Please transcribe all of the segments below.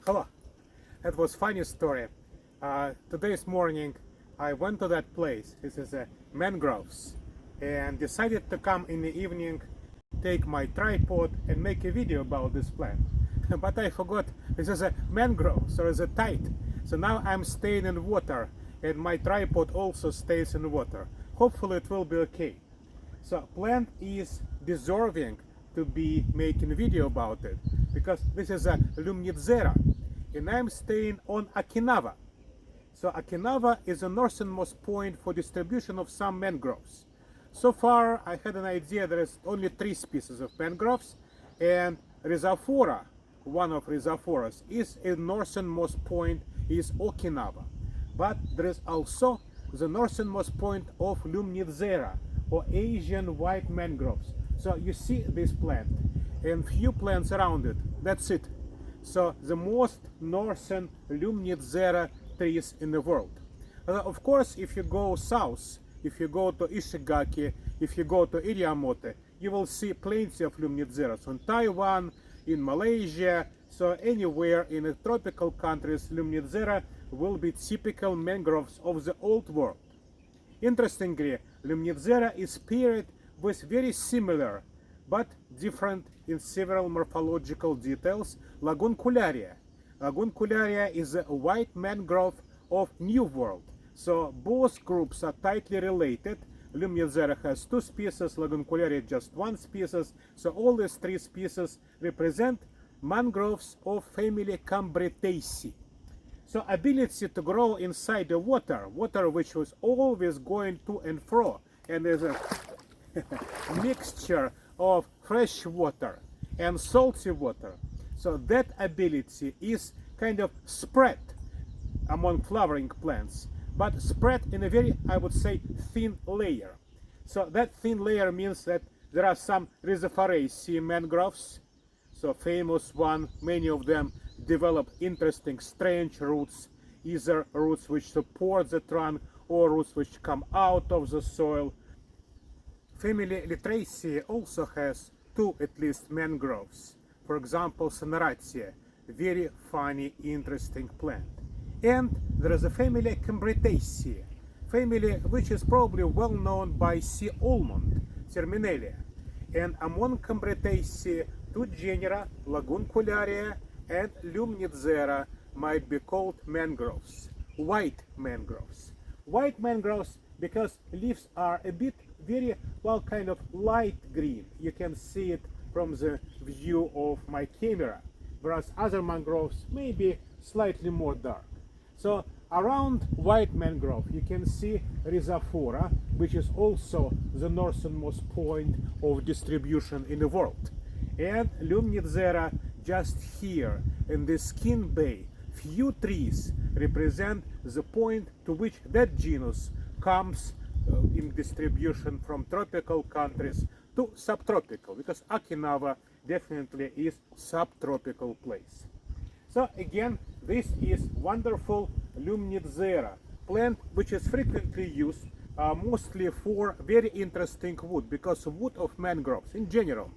Hello. That was funny story. Today's morning I went to that place. This is Mangroves, and decided to come in the evening, take my tripod and make a video about this plant. But I forgot this is a mangrove, so it's a tide. So now I'm staying in water, and my tripod also stays in water. Hopefully it will be okay. So plant is deserving to be making video about it, because this is a Lumnitzera, and I'm staying on Okinawa. So Okinawa is the northernmost point for distribution of some mangroves. So far I had an idea there is only 3 species of mangroves, and Rhizophora, one of Rhizophoras, is a northernmost point is Okinawa. But there is also the northernmost point of Lumnitzera, or Asian white mangroves. So you see this plant and few plants around it. That's it. So the most northern Lumnitzera trees in the world. Of course, if you go south, if you go to Ishigaki, if you go to Iriamote, you will see plenty of Lumnitzeras in Taiwan, in Malaysia. So anywhere in the tropical countries, Lumnitzera will be typical mangroves of the old world. Interestingly, Lumnitzera is paired with very similar but different in several morphological details Laguncularia. Laguncularia is a white mangrove of New World. So both groups are tightly related. Lumnitzera has 2 species, Laguncularia just 1 species. So all these 3 species represent mangroves of family Cambretaceae. So ability to grow inside the water which was always going to and fro, and there's a mixture of fresh water and salty water. So that ability is kind of spread among flowering plants, but spread in a very, I would say, thin layer. So that thin layer means that there are some Rhizophoraceae mangroves, so famous one, many of them develop interesting strange roots, either roots which support the trunk or roots which come out of the soil. Family Litraceae also has 2 at least mangroves. For example, Soneratia, very funny, interesting plant. And there is a family Cambretaceae, family which is probably well known by sea almond, Terminalia. And among Cambretaceae, 2 genera, Laguncularia and Lumnitzera, might be called mangroves, white mangroves. White mangroves because leaves are a bit very, well, kind of light green. You can see it from the view of my camera, whereas other mangroves may be slightly more dark. So around white mangrove you can see Rhizophora, which is also the northernmost point of distribution in the world. And Lumnitzera just here in the skin bay, few trees represent the point to which that genus comes in distribution from tropical countries to subtropical, because Okinawa definitely is subtropical place. So again, this is wonderful Lumnitzera plant, which is frequently used mostly for very interesting wood, because wood of mangroves in general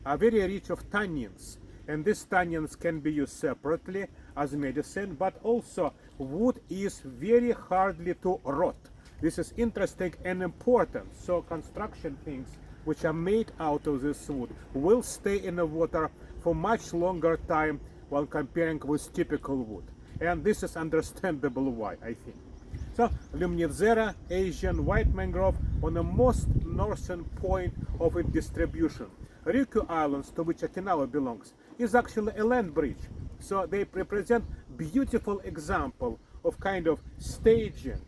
are very rich of tannins, and these tannins can be used separately as medicine, but also wood is very hardly to rot. This is interesting and important. So construction things which are made out of this wood will stay in the water for much longer time while comparing with typical wood. And this is understandable why, I think. So Lumnitzera, Asian white mangrove, on the most northern point of its distribution. Ryukyu Islands, to which Okinawa belongs, is actually a land bridge. So they represent beautiful example of kind of staging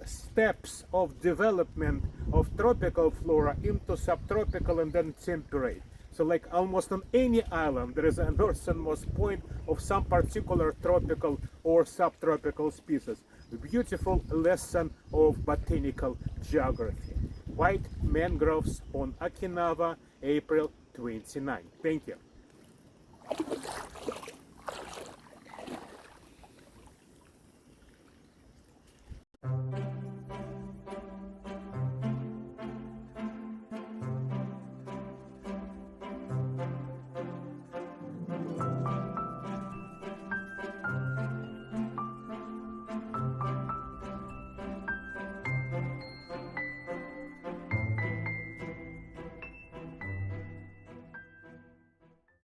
steps of development of tropical flora into subtropical and then temperate. So like almost on any island there is a northernmost point of some particular tropical or subtropical species. A beautiful lesson of botanical geography. White mangroves on Okinawa, April 29. Thank you.